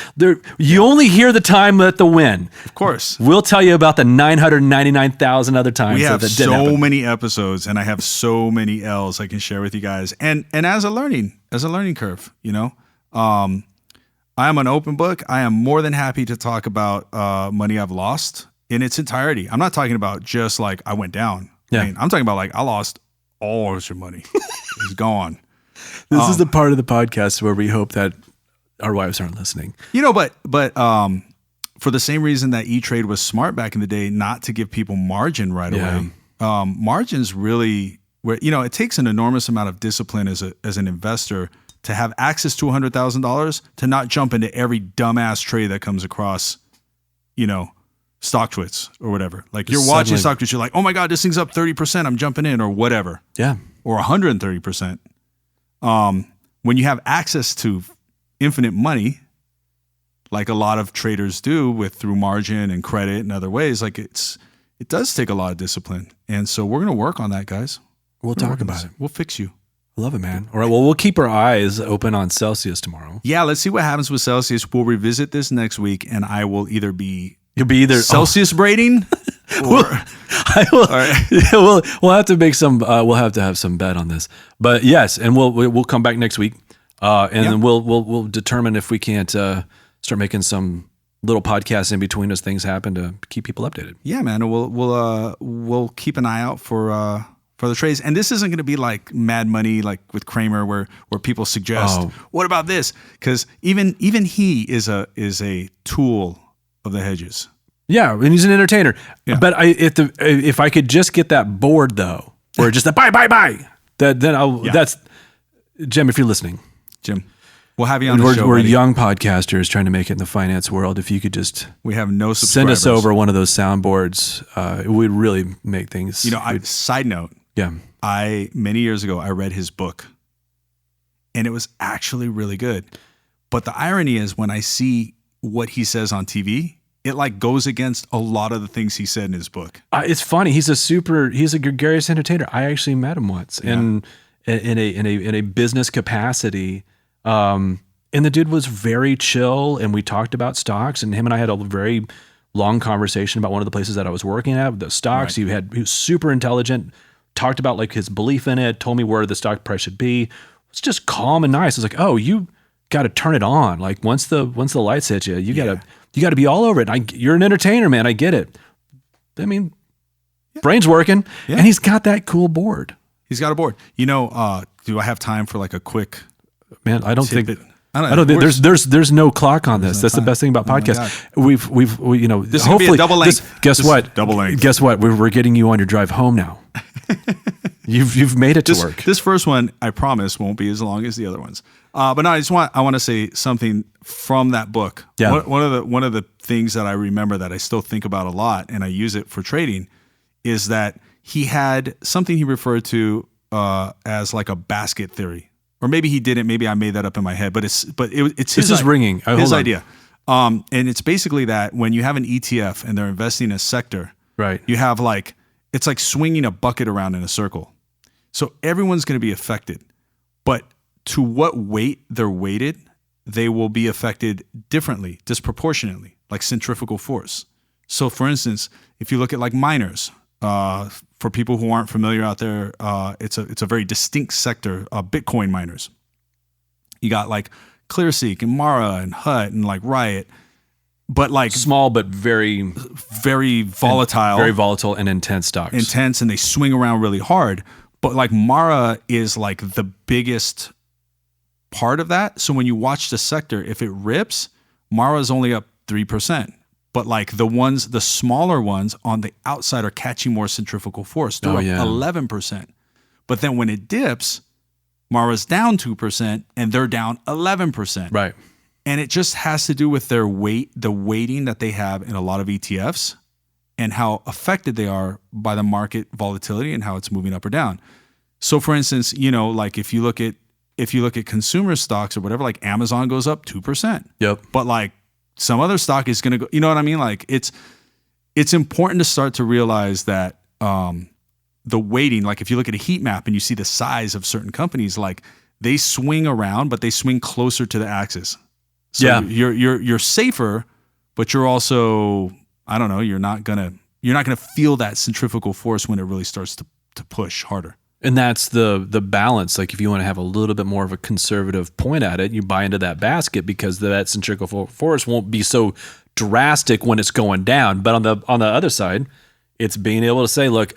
You only hear the time at the win. Of course. We'll tell you about the 999,000 other times. We have so many episodes, and I have so many L's I can share with you guys. And as a learning curve, you know, I am an open book. I am more than happy to talk about money I've lost in its entirety. I'm not talking about just like I went down. Yeah. I mean, I'm talking about like I lost all of your money. It's gone. This is the part of the podcast where we hope that our wives aren't listening. You know, but for the same reason that E-Trade was smart back in the day, not to give people margin right away. Margins really, it takes an enormous amount of discipline as an investor to have access to $100,000 to not jump into every dumbass trade that comes across, StockTwits or whatever. Like you're watching StockTwits, you're like, oh my God, this thing's up 30%. I'm jumping in or whatever. Yeah. Or 130%. When you have access to infinite money, like a lot of traders do through margin and credit and other ways, like it does take a lot of discipline. And so we're going to work on that, guys. We'll talk about it. We'll fix you. I love it, man. All right. Well, we'll keep our eyes open on Celsius tomorrow. Yeah. Let's see what happens with Celsius. We'll revisit this next week and I will You'll be either Celsius braiding or I will. Right. We'll have to make some, we'll have to have some bet on this, but yes. And we'll come back next week. Then we'll determine if we can't start making some little podcasts in between as things happen to keep people updated. Yeah, man. We'll keep an eye out for the trades. And this isn't going to be like Mad Money, like with Kramer, where people suggest, what about this? Because even he is a tool of the hedges. Yeah, and he's an entertainer. Yeah. But if I could just get that board though, or just the buy, that's Jim. If you're listening. Jim, we'll have you on the show. We're young podcasters trying to make it in the finance world. If you could just we have no subscribers. Send us over one of those soundboards, it would really make things. Side note. Yeah. Many years ago, I read his book and it was actually really good. But the irony is when I see what he says on TV, it like goes against a lot of the things he said in his book. It's funny. He's a gregarious entertainer. I actually met him once. Yeah. And in a business capacity, and the dude was very chill, and we talked about stocks, and him and I had a very long conversation about one of the places that I was working at, the stocks. Right. He was super intelligent, talked about like his belief in it, told me where the stock price should be. It's just calm and nice. I was like, oh, you got to turn it on. Like once the lights hit you, you got to be all over it. You're an entertainer, man. I get it. I mean, brain's working, and he's got that cool board. He's got a board. Do I have time for like a quick? Man, I don't think there's no clock on this. That's the best thing about podcasts. We've this hopefully double length. Guess what? Double length. Guess what? We're getting you on your drive home now. You've made it to work. This first one, I promise, won't be as long as the other ones. But no, I want to say something from that book. Yeah. One of the things that I remember that I still think about a lot, and I use it for trading, is that he had something he referred to as like a basket theory, or maybe he didn't. Maybe I made that up in my head. But it's this is ringing. His idea, and it's basically that when you have an ETF and they're investing in a sector, right? You have it's like swinging a bucket around in a circle. So everyone's going to be affected. But to what weight they're weighted, they will be affected differently, disproportionately, like centrifugal force. So for instance, if you look at like miners, for people who aren't familiar out there, it's a very distinct sector, Bitcoin miners. You got like ClearSeek and Mara and Hut and like Riot, but like small but very volatile and intense stocks. Intense, and they swing around really hard. But like Mara is like the biggest part of that. So when you watch the sector, if it rips, Mara is only up 3%. But like the smaller ones on the outside are catching more centrifugal force. They're up 11%. But then when it dips, Mara's down 2% and they're down 11%. Right. And it just has to do with their weight, the weighting that they have in a lot of ETFs and how affected they are by the market volatility and how it's moving up or down. So for instance, like if you look at consumer stocks or whatever, like Amazon goes up 2%. Yep. But like some other stock is going to go, you know what I mean? Like it's important to start to realize that the weighting, like if you look at a heat map and you see the size of certain companies, like they swing around, but they swing closer to the axis. So you're safer, but you're also, I don't know, you're not gonna feel that centrifugal force when it really starts to push harder. And that's the balance. Like if you want to have a little bit more of a conservative point at it, you buy into that basket because that centrifugal force won't be so drastic when it's going down. But on the other side, it's being able to say, look,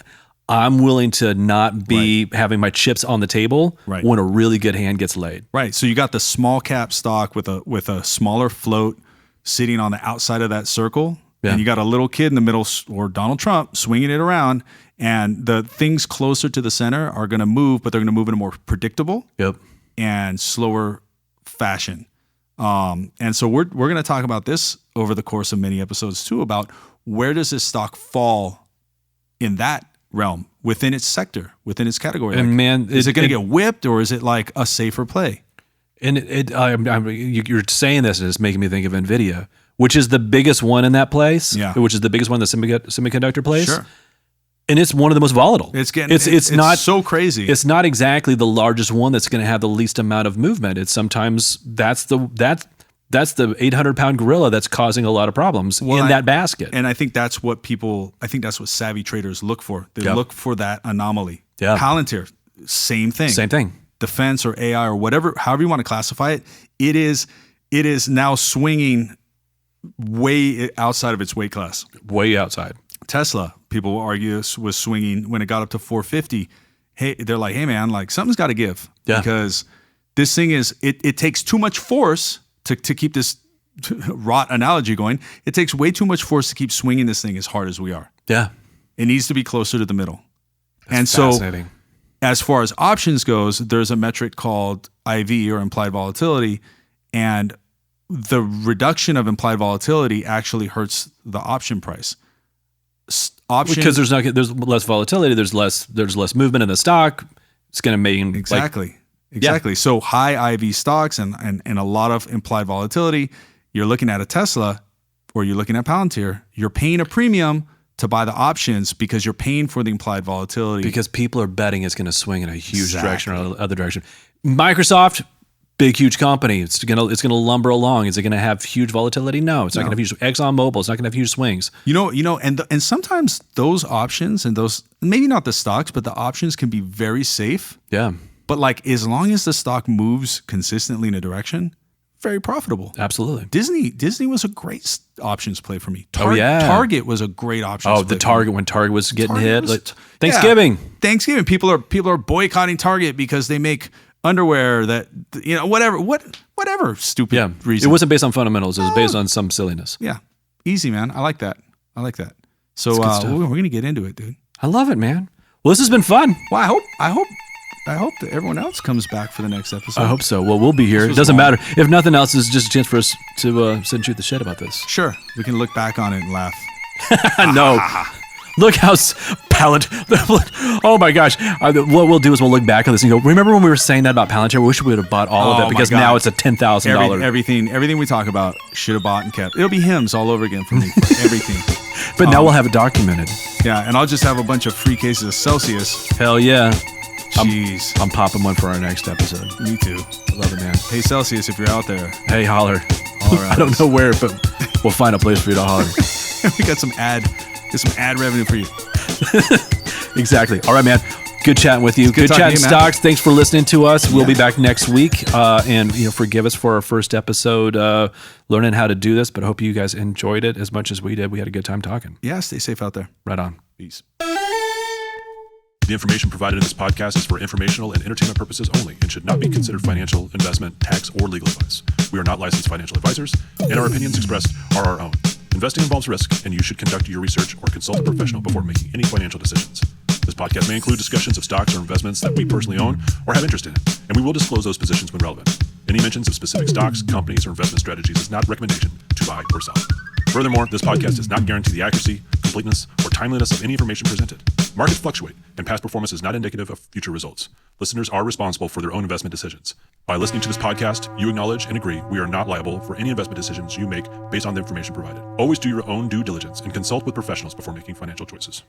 I'm willing to not be having my chips on the table when a really good hand gets laid. Right. So you got the small cap stock with a smaller float sitting on the outside of that circle. Yeah. And you got a little kid in the middle, or Donald Trump, swinging it around. And the things closer to the center are going to move, but they're going to move in a more predictable and slower fashion. And so we're going to talk about this over the course of many episodes too, about where does this stock fall in that realm, within its sector, within its category. And like, is it going to get whipped, or is it like a safer play? And you're saying this and it's making me think of NVIDIA, which is the biggest one in that place, which is the biggest one in the semiconductor place. Sure. And it's one of the most volatile. It's not so crazy. It's not exactly the largest one that's going to have the least amount of movement. It's sometimes that's the 800-pound gorilla that's causing a lot of problems in that basket. And I think that's what savvy traders look for. They look for that anomaly. Yeah. Palantir, same thing. Defense or AI or whatever, however you want to classify it, it is now swinging way outside of its weight class. Way outside. Tesla, people will argue, was swinging when it got up to 450. Hey, they're like, hey man, like something's got to give because this thing is, it takes too much force to keep this rot analogy going. It takes way too much force to keep swinging this thing as hard as we are. Yeah. It needs to be closer to the middle. That's fascinating. So as far as options goes, there's a metric called IV, or implied volatility, and the reduction of implied volatility actually hurts the option price. Because there's less volatility, there's less movement in the stock. It's going to mean exactly. So high IV stocks and a lot of implied volatility. You're looking at a Tesla, or you're looking at Palantir. You're paying a premium to buy the options because you're paying for the implied volatility. Because people are betting it's going to swing in a huge direction or other direction. Microsoft, big, huge company. It's going to lumber along. Is it going to have huge volatility? No, it's not going to have huge. ExxonMobil, it's not going to have huge swings. And sometimes those options and those, maybe not the stocks, but the options can be very safe. Yeah. But like, as long as the stock moves consistently in a direction, very profitable. Absolutely. Disney was a great options play for me. Target was a great options play. The Target, when Target was getting hit. Thanksgiving. Thanksgiving. People are boycotting Target because they make underwear that, whatever stupid reason. It wasn't based on fundamentals. It was based on some silliness. Yeah. Easy, man. I like that. So we're going to get into it, dude. I love it, man. Well, this has been fun. Well, I hope that everyone else comes back for the next episode. I hope so. Well, we'll be here. It doesn't matter. If nothing else, it's just a chance for us to sit and shoot the shit about this. Sure. We can look back on it and laugh. No. Look how oh my gosh. What we'll do is we'll look back on this and go, remember when we were saying that about Palantir? We wish we would have bought all of it because now it's a $10,000. Everything we talk about should have bought and kept. It'll be hymns all over again for me. For everything. But now we'll have it documented. Yeah, and I'll just have a bunch of free cases of Celsius. Hell yeah. Jeez. I'm popping one for our next episode. Me too. I love it, man. Hey, Celsius, if you're out there. Hey, holler. Holler at I don't us. know where, but we'll find a place for you to holler. We got some ad revenue for you. Exactly. All right, man. Good chatting with you. Good talking chatting to you, stocks. Thanks for listening to us. We'll be back next week. And forgive us for our first episode, learning how to do this. But I hope you guys enjoyed it as much as we did. We had a good time talking. Yeah, stay safe out there. Right on. Peace. The information provided in this podcast is for informational and entertainment purposes only and should not be considered financial, investment, tax, or legal advice. We are not licensed financial advisors, and our opinions expressed are our own. Investing involves risk, and you should conduct your research or consult a professional before making any financial decisions. This podcast may include discussions of stocks or investments that we personally own or have interest in, and we will disclose those positions when relevant. Any mentions of specific stocks, companies, or investment strategies is not a recommendation to buy or sell. Furthermore, this podcast does not guarantee the accuracy, completeness, or timeliness of any information presented. Markets fluctuate, and past performance is not indicative of future results. Listeners are responsible for their own investment decisions. By listening to this podcast, you acknowledge and agree we are not liable for any investment decisions you make based on the information provided. Always do your own due diligence and consult with professionals before making financial choices.